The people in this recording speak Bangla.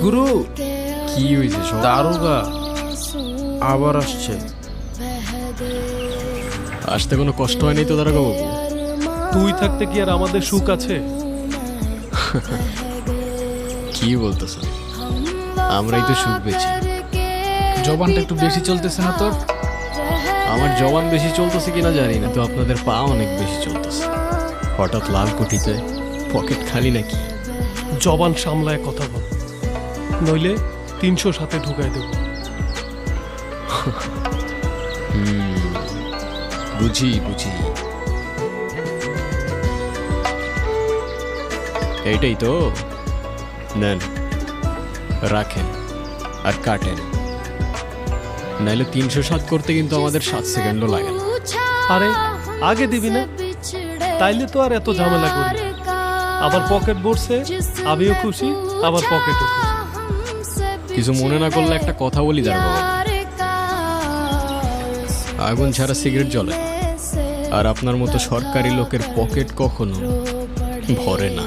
গুরু কি হয়েছে? দারোগা আবার আসছে। আসতে কোনো কষ্ট হয়নি তো দারোগা বাবু? তুই থাকতে কি আর আমাদের সুখ আছে? কি বলতেছেন? আমরাই তো সুখ পেয়েছি। জবানটা একটু বেশি চলতেছে না তোর? আমার জবান বেশি চলতেছে কিনা জানি না, তো আপনাদের পা অনেক বেশি চলতেছে। হঠাৎ লাল কুঠিতে পকেট খালি নাকি? জবান সামলায় কথা বল, নইলে 300 সাথে ঢুকাই দেব। বুঝি বুঝি, এইটাই তো। নেন, রাখেন আর কাটেন, নাইলে 307 করতে কিন্তু আমাদের 7 সেকেন্ডও লাগে না। আরে আগে দিবি না, তাইলে তো আর এত ঝামেলা করি না। আবার পকেট ভরছে, আমিও খুশি, আবার পকেটও খুশি। কিছু মনে না করলে একটা কথা বলি দাঁড়াবো, আগুন ছাড়া সিগারেট জ্বলে না, আর আপনার মতো সরকারি লোকের পকেট কখনো ভরে না।